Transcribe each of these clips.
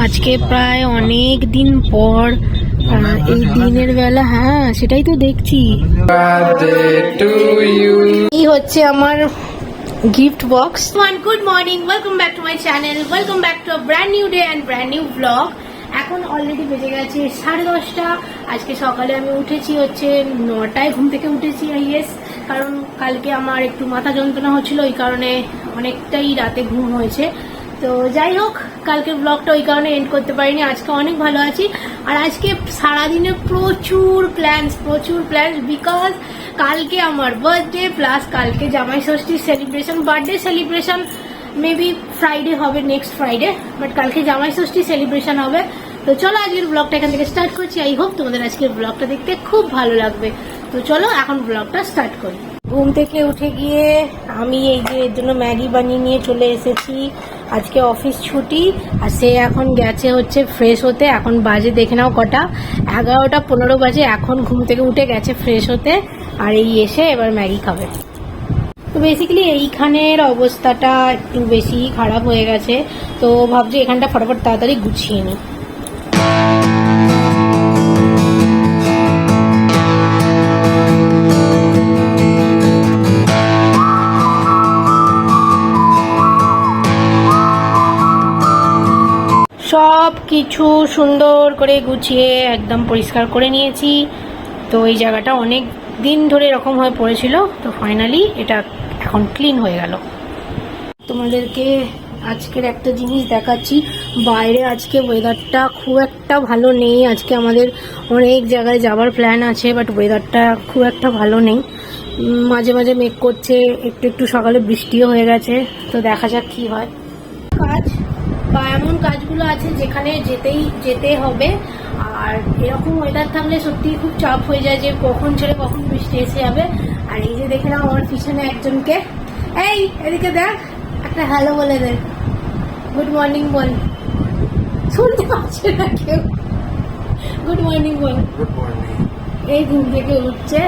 আজকে প্রায় অনেক দিন পর এই দিনের বেলা, হ্যাঁ সেটাই তো দেখছি। এই হচ্ছে আমার gift box. Good morning, welcome back to my channel, welcome back to a brand new day and brand new blog. এখন অলরেডি বেজে গেছে 10:30। আজকে সকালে আমি উঠেছি হচ্ছে 9টায়, ঘুম থেকে উঠেছি আইএস, কারণ কালকে আমার একটু মাথা যন্ত্রণা হচ্ছিল, ওই কারণে অনেকটাই রাতে ঘুম হয়েছে। তো যাই হোক, কালকের ব্লগটা ওই কারণে এন্ড করতে পারিনি। আজকে অনেক ভালো আছি, আর আজকে সারাদিনে প্রচুর প্ল্যান্স বিকজ কালকে আমার বার্থডে, প্লাস কালকে জামাই ষষ্ঠীর celebration. Birthday celebration maybe Friday হবে, নেক্সট ফ্রাইডে, বাট কালকে জামাই ষষ্ঠী সেলিব্রেশন হবে। তো চলো আজকের ব্লগটা এখান থেকে স্টার্ট করছি। আই হোপ তোমাদের আজকের ব্লগটা দেখতে খুব ভালো লাগবে। তো চলো এখন ব্লগটা স্টার্ট করি। ঘুম থেকে উঠে গিয়ে আমি এই যে এর জন্য ম্যাগি বানিয়ে নিয়ে চলে এসেছি। আজকে অফিস ছুটি, আর সে এখন গেছে হচ্ছে ফ্রেশ হতে। এখন বাজে দেখে নাও কটা, 11:15 বাজে। এখন ঘুম থেকে উঠে গেছে ফ্রেশ হতে, আর এই এসে এবার ম্যাগি খাবে। তো বেসিক্যালি এইখানের অবস্থাটা একটু বেশি খারাপ হয়ে গেছে, তো ভাবছি এখানটা ফটাফট তাড়াতাড়ি গুছিয়ে নিই। সব কিছু সুন্দর করে গুছিয়ে একদম পরিষ্কার করে নিয়েছি। তো এই জায়গাটা অনেক দিন ধরে এরকম হয়ে পড়েছিল, তো ফাইনালি এটা এখন ক্লিন হয়ে গেল। তোমাদেরকে আজকের একটা জিনিস দেখাচ্ছি। বাইরে আজকে ওয়েদারটা খুব একটা ভালো নেই। আজকে আমাদের অনেক জায়গায় যাওয়ার প্ল্যান আছে, বাট ওয়েদারটা খুব একটা ভালো নেই। মাঝে মাঝে মেঘ করছে, একটু সকালে বৃষ্টিও হয়ে গেছে। তো দেখা যাক কি হয়। কাজ বা এমন কাজগুলো আছে যেখানে যেতে হবে, আর এরকম ওয়েদার থাকলে সত্যি খুব চাপ হয়ে যায় যে কখন ছেড়ে কখন বৃষ্টি এসে যাবে। আর এই যে দেখে নাও আমার পিছনে একজনকে, এই এদিকে দেখ, একটা হ্যালো বলে দে, গুড মর্নিং বল। শুনতে পাচ্ছে না কেউ, গুড মর্নিং বল। এই ঘুম থেকে উঠছে।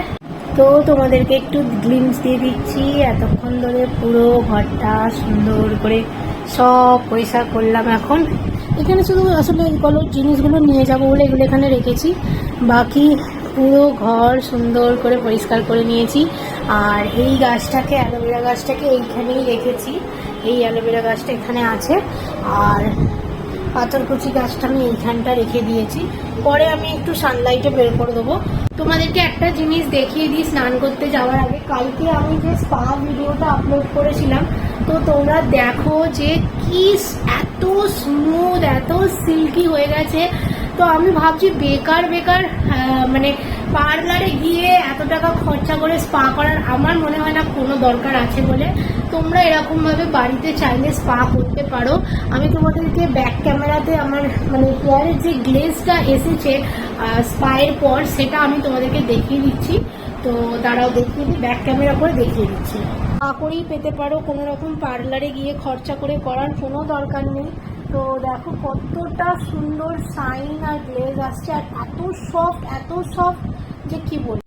তো তোমাদেরকে একটু গ্লিমস দিয়ে দিচ্ছি। এতক্ষণ ধরে পুরো ঘরটা সুন্দর করে সব পরিষ্কার করলাম। এখন এখানে শুধু আসলে এগুলো জিনিসগুলো নিয়ে যাবো বলে এগুলো এখানে রেখেছি, বাকি পুরো ঘর সুন্দর করে পরিষ্কার করে নিয়েছি। আর এই গাছটাকে, অ্যালোভেরা গাছটাকে এইখানেই রেখেছি। এই অ্যালোভেরা গাছটা এখানে আছে, আর পাথরকুচি গাছটা আমি এইখানটা রেখে দিয়েছি। পরে আমি একটু সানলাইটে বের করে দেবো। তোমাদেরকে একটা জিনিস দেখিয়ে দিই স্নান করতে যাওয়ার আগে। কালকে আমি যে স্পা ভিডিওটা আপলোড করেছিলাম, তো তোমরা দেখো যে কি এত স্মুথ, এত সিল্কি হয়ে গেছে। তো আমি ভাবছি বেকার মানে পার্লারে গিয়ে এত টাকা খরচা করে স্পা করার আমার মনে হয় না কোনো দরকার আছে বলে। তোমরা এরকমভাবে বাড়িতে চাইলে স্পা করতে পারো। আমি তোমাদেরকে ব্যাক ক্যামেরাতে আমার মানে হেয়ারের যে গ্লেজটা এসেছে স্পায়ের পর, সেটা আমি তোমাদেরকে দেখিয়ে দিচ্ছি। তো দাঁড়াও দেখিয়ে দিই, ব্যাক ক্যামেরা করে দেখিয়ে দিচ্ছি। স্পা করেই পেতে পারো, কোনো রকম পার্লারে গিয়ে খরচা করে করার কোনো দরকার নেই। তো দেখো কতটা সুন্দর শাইন আর গ্লেজ আসছে, আর এত সফট যে কি বলি।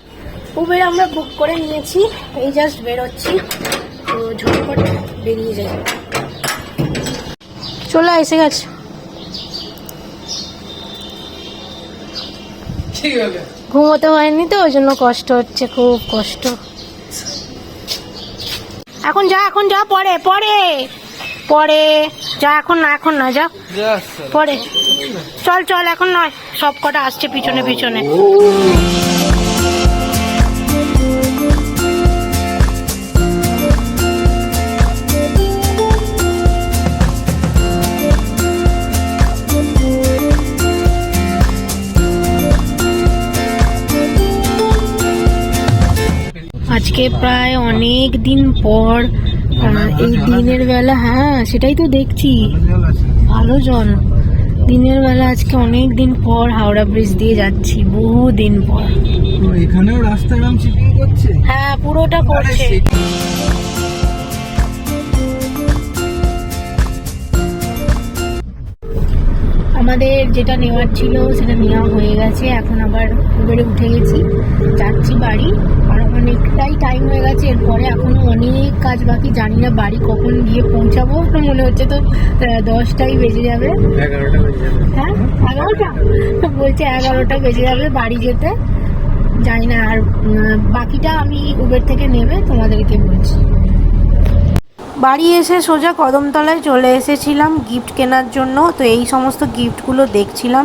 উবের আমরা বুক করে নিয়েছি, এই জাস্ট বেরোচ্ছি। তো ঝটপট বেরিয়ে যাই। চলে এসে গেছে। ঘুমোতে হয়নি তো ওই জন্য কষ্ট হচ্ছে, খুব কষ্ট। এখন যা পরে যা, এখন না যা, পরে চল এখন নয়, সব কটা আসছে পিছনে পিছনে। আজকে প্রায় অনেক দিন পর এই দিনের বেলা, হ্যাঁ সেটাই তো দেখছি, ভালো জল। দিনের বেলা আজকে অনেক দিন পর হাওড়া ব্রিজ দিয়ে যাচ্ছি, বহু দিন পর। এখানেও রাস্তা এরকম চিপিং করছে, হ্যাঁ পুরোটা করছে। আমাদের যেটা নেওয়ার ছিল সেটা নেওয়া হয়ে গেছে। এখন আবার উবেরে উঠে গেছি, যাচ্ছি বাড়ি। আর অনেকটাই টাইম হয়ে গেছে, এরপরে এখনো অনেক কাজ বাকি। জানি না বাড়ি কখন গিয়ে পৌঁছাবো, মনে হচ্ছে তো 10টাই বেজে যাবে। বলছে 11টা বেজে যাবে বাড়ি যেতে, জানি না। আর বাকিটা আমি উবের থেকে নেবে তোমাদেরকে বলছি। বাড়ি এসে সোজা কদমতলায় চলে এসেছিলাম গিফট কেনার জন্য। তো এই সমস্ত গিফটগুলো দেখছিলাম।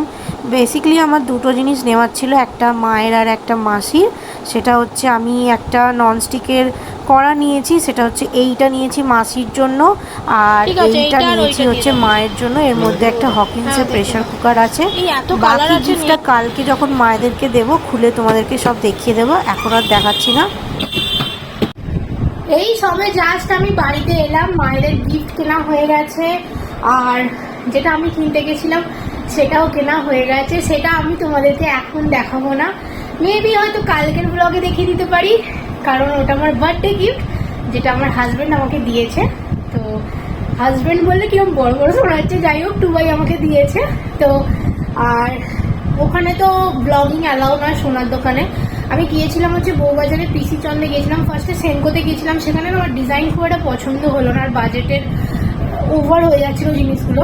বেসিক্যালি আমার দুটো জিনিস নেওয়ার ছিল, একটা মায়ের আর একটা মাসির। সেটা হচ্ছে আমি একটা ননস্টিকের কড়া নিয়েছি, সেটা হচ্ছে এইটা নিয়েছি মাসির জন্য, আর এইটা নিয়েছি হচ্ছে মায়ের জন্য। এর মধ্যে একটা হকিন্সের প্রেসার কুকার আছে। বাকি গিফটটা কালকে যখন মায়েদেরকে দেবো খুলে তোমাদেরকে সব দেখিয়ে দেবো, এখন আর দেখাচ্ছি না। এই সবে জাস্ট আমি বাড়িতে এলাম, মায়েদের গিফট কেনা হয়ে গেছে, আর যেটা আমি কিনতে গেছিলাম সেটাও কেনা হয়ে গেছে। সেটা আমি তোমাদেরকে এখন দেখাবো না, মেবি হয়তো কালকের ব্লগে দেখিয়ে দিতে পারি, কারণ ওটা আমার বার্থডে গিফট, যেটা আমার হাজব্যান্ড আমাকে দিয়েছে। তো হাজব্যান্ড বললে কিরকম বড় বড় শোনা হচ্ছে, যাই হোক টুবাই আমাকে দিয়েছে। তো আর ওখানে তো ব্লগিং অ্যালাউ না সোনার দোকানে। আমি গিয়েছিলাম হচ্ছে বউবাজারে পিসি চন্দ্রে গিয়েছিলাম, ফার্স্টে সেনকোতে গিয়েছিলাম, সেখানে আমার ডিজাইন খুব একটা পছন্দ হলো না, আর বাজেটের ওভার হয়ে যাচ্ছিলো জিনিসগুলো।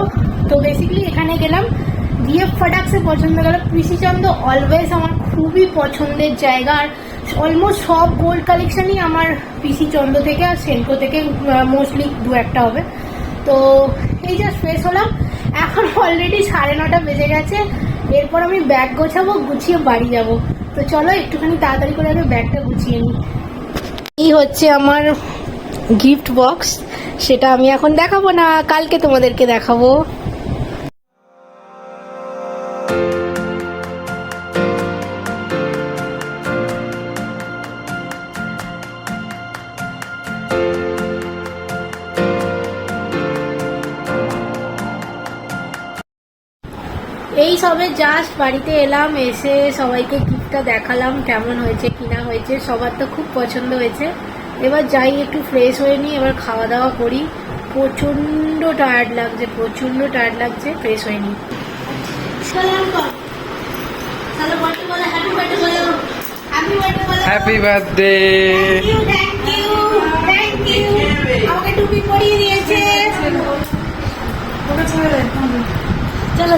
তো বেসিক্যালি এখানে গেলাম, গিয়ে ফটাকসে পছন্দ গেল। পিসি চন্দ্র অলওয়েজ আমার খুবই পছন্দের জায়গা, আর অলমোস্ট সব গোল্ড কালেকশনই আমার পিসি চন্দ্র থেকে আর সেনকো থেকে মোস্টলি দু একটা হবে। তো এই জাস্ট ফ্রেশ হলাম, এখন অলরেডি 9:30 বেজে গেছে। এরপর আমি ব্যাগ গোছাবো, গুছিয়ে বাড়ি যাব। তো চলো একটুখানি তাড়াতাড়ি করে আমি ব্যাগটা গুছিয়ে নিই। এই হচ্ছে আমার গিফট বক্স, সেটা আমি এখন দেখাবো না, কালকে তোমাদেরকে দেখাবো। এই সবে জাস্ট বাড়িতে এলাম, এসে সবাইকে গিফটটা দেখালাম, কেমন হয়েছে কিনা হয়েছে। সবার তো খুব পছন্দ হয়েছে। এবার যাই একটু ফ্রেশ হয়ে নিই, এবার খাওয়া দাওয়া করি। প্রচণ্ড টায়ার্ড লাগছে, ফ্রেশ হয়ে নিই। Happy birthday. আমাকে টুপি পরিয়ে দিয়েছে। চলো